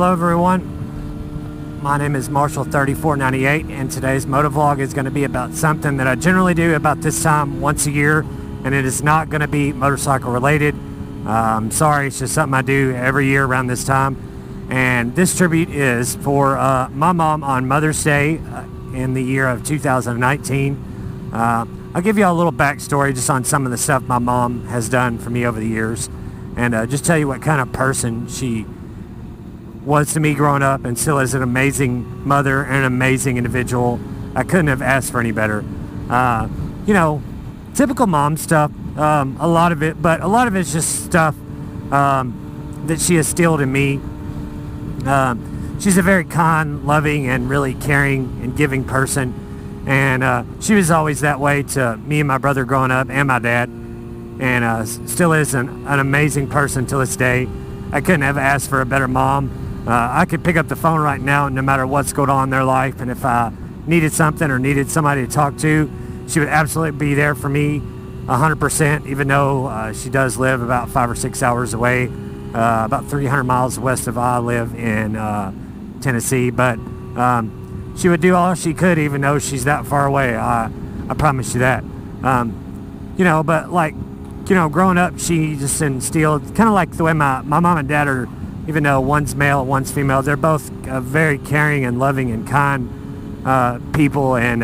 Hello everyone, my name is Marshall3498 and today's motovlog is going to be about something that I generally do about this time once a year, and it is not going to be motorcycle related. Sorry, it's just something I do every year around this time. And this tribute is for my mom on Mother's Day in the year of 2019. I'll give you a little backstory just on some of the stuff my mom has done for me over the years, and just tell you what kind of person she was to me growing up and still is. An amazing mother and an amazing individual. I couldn't have asked for any better. Typical mom stuff, a lot of it, but a lot of it's just stuff that she instilled in me. She's a very kind, loving, and really caring and giving person, and she was always that way to me and my brother growing up, and my dad, and still is an amazing person to this day. I couldn't have asked for a better mom. I could pick up the phone right now, no matter what's going on in their life, and if I needed something or needed somebody to talk to, she would absolutely be there for me 100%, even though she does live about 5 or 6 hours away, about 300 miles west of I live in Tennessee. But she would do all she could, even though she's that far away. I promise you that. Growing up, she just instilled, kind of like the way my mom and dad are, even though one's male, one's female, they're both very caring and loving and kind people. And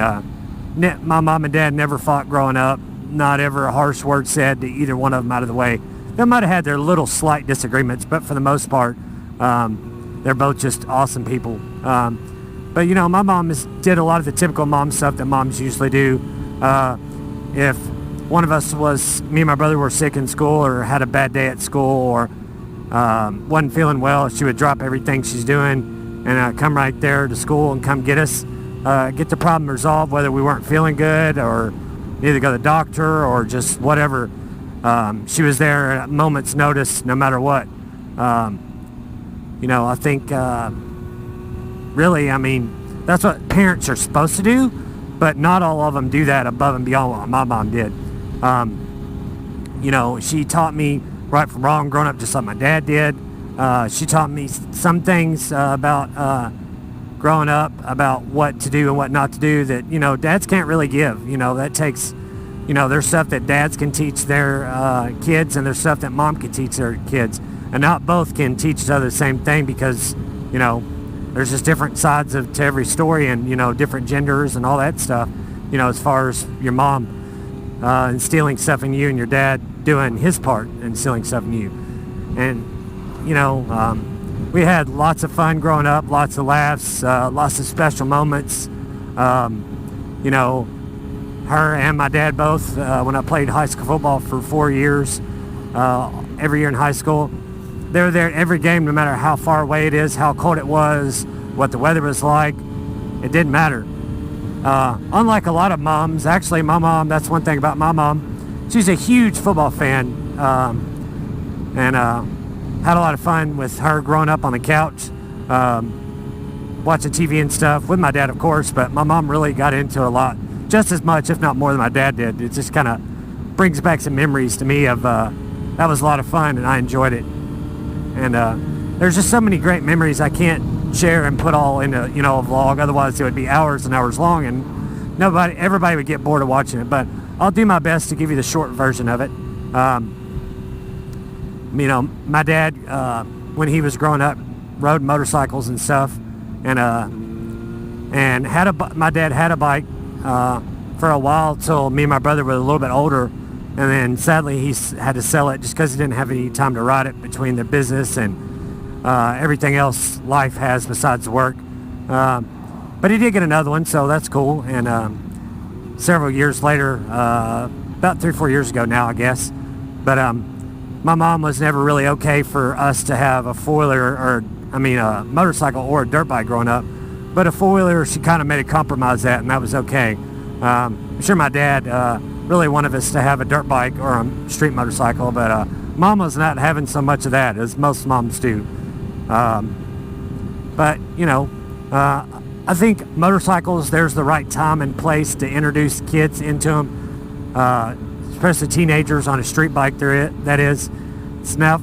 my mom and dad never fought growing up. Not ever a harsh word said to either one of them out of the way. They might have had their little slight disagreements, but for the most part, they're both just awesome people. But my mom did a lot of the typical mom stuff that moms usually do. If one of us me and my brother were sick in school or had a bad day at school or wasn't feeling well, she would drop everything she's doing and come right there to school and come get us, get the problem resolved, whether we weren't feeling good or either go to the doctor or just whatever. She was there at a moment's notice, no matter what. I think that's what parents are supposed to do, but not all of them do that above and beyond what my mom did. She taught me right from wrong growing up, just like my dad did. She taught me some things about growing up, about what to do and what not to do that dads can't really give. That takes, there's stuff that dads can teach their kids, and there's stuff that mom can teach their kids, and not both can teach each other the same thing, because there's just different sides to every story, and different genders and all that stuff. As far as your mom instilling stuff in you, and your dad doing his part and instilling stuff in you. And we had lots of fun growing up, lots of laughs, lots of special moments. Her and my dad both, when I played high school football for 4 years, every year in high school, they were there at every game, no matter how far away it is, how cold it was, what the weather was like. It didn't matter. Unlike a lot of moms, actually my mom, that's one thing about my mom, she's a huge football fan, and had a lot of fun with her growing up on the couch, watching TV and stuff, with my dad of course, but my mom really got into it a lot, just as much, if not more, than my dad did. It just kind of brings back some memories to me of, that was a lot of fun and I enjoyed it. And there's just so many great memories I can't share and put all into a vlog, otherwise it would be hours and hours long and everybody would get bored of watching it. But I'll do my best to give you the short version of it. My dad, when he was growing up, rode motorcycles and stuff, and my dad had a bike for a while till me and my brother were a little bit older, and then sadly he had to sell it just because he didn't have any time to ride it between the business and everything else life has besides work. But he did get another one, so that's cool. And several years later, about 3 or 4 years ago now, I guess. But my mom was never really okay for us to have a four-wheeler, a motorcycle or a dirt bike growing up. But a four-wheeler, she kind of made a compromise that, and that was okay. I'm sure my dad really wanted us to have a dirt bike or a street motorcycle, but mom was not having so much of that, as most moms do. I think motorcycles, there's the right time and place to introduce kids into them, especially teenagers on a street bike, that is. Now,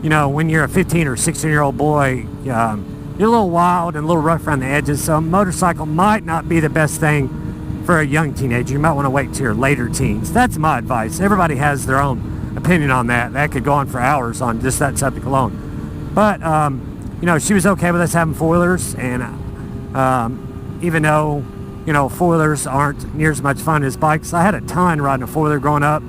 you know, when you're a 15 or 16-year-old boy, you're a little wild and a little rough around the edges, so a motorcycle might not be the best thing for a young teenager. You might want to wait till your later teens. That's my advice. Everybody has their own opinion on that. That could go on for hours on just that subject alone. But, you know, she was okay with us having four-wheelers, and even though, you know, four-wheelers aren't near as much fun as bikes, I had a ton riding a four-wheeler growing up.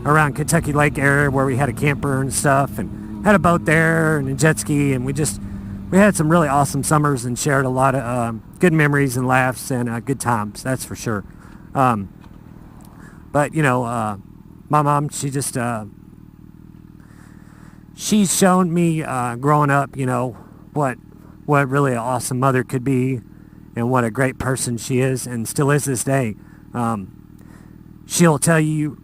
Around Kentucky Lake area where we had a camper and stuff, and had a boat there and a jet ski, and we had some really awesome summers and shared a lot of good memories and laughs and good times, that's for sure. But you know, my mom, she's shown me growing up, you know, what really an awesome mother could be, and what a great person she is and still is this day. She'll tell you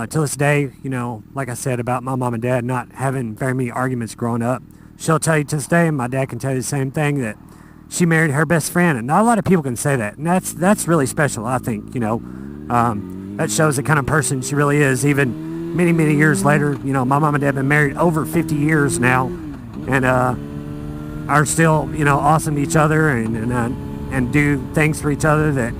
till this day, you know, like I said about my mom and dad not having very many arguments growing up. She'll tell you to this day, and my dad can tell you the same thing, that she married her best friend, and not a lot of people can say that, and that's really special, I think. You know, that shows the kind of person she really is. Even many years later, you know, my mom and dad have been married over 50 years now, and are still, you know, awesome to each other, and do things for each other that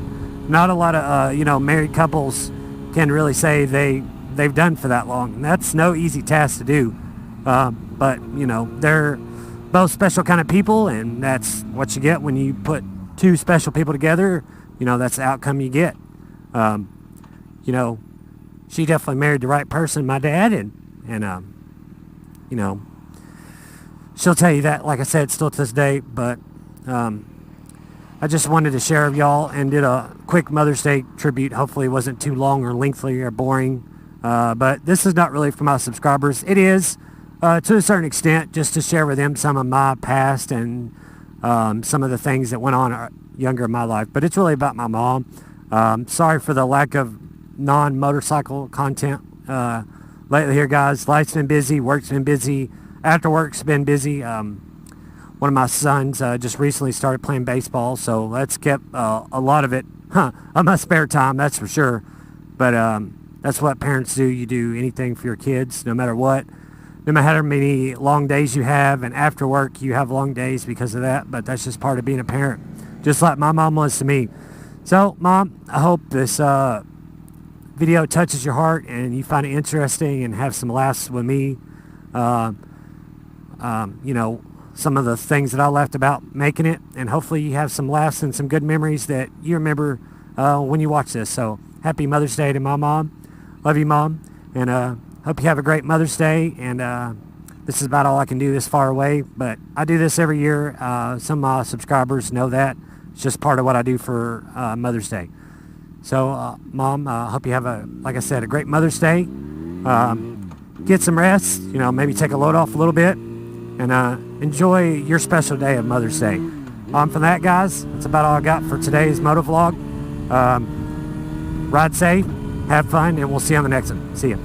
not a lot of you know, married couples can really say they've done for that long. And that's no easy task to do. But, you know, they're both special kind of people, and that's what you get when you put two special people together. You know, that's the outcome you get. You know, she definitely married the right person, my dad, and you know, she'll tell you that, like I said, still to this day. But I just wanted to share with y'all and did a quick Mother's Day tribute. Hopefully it wasn't too long or lengthy or boring. But this is not really for my subscribers. It is, to a certain extent, just to share with them some of my past and some of the things that went on younger in my life. But it's really about my mom. Sorry for the lack of non-motorcycle content lately here, guys. Life's been busy. Work's been busy. After work's been busy. One of my sons just recently started playing baseball, so that's kept a lot of it on my spare time, that's for sure. But that's what parents do. You do anything for your kids, no matter what. No matter how many long days you have, and after work you have long days because of that, but that's just part of being a parent, just like my mom was to me. So, Mom, I hope this video touches your heart and you find it interesting and have some laughs with me. You know, some of the things that I laughed about making it, and hopefully you have some laughs and some good memories that you remember when you watch this. So happy Mother's Day to my mom. Love you, Mom, and hope you have a great Mother's Day. And this is about all I can do this far away, but I do this every year. Some of my subscribers know that. It's just part of what I do for Mother's Day. So Mom, hope you have like I said, a great Mother's Day. Get some rest, you know, maybe take a load off a little bit, and enjoy your special day of Mother's Day. From that, guys, that's about all I got for today's motovlog. Ride safe, have fun, and we'll see you on the next one. See ya.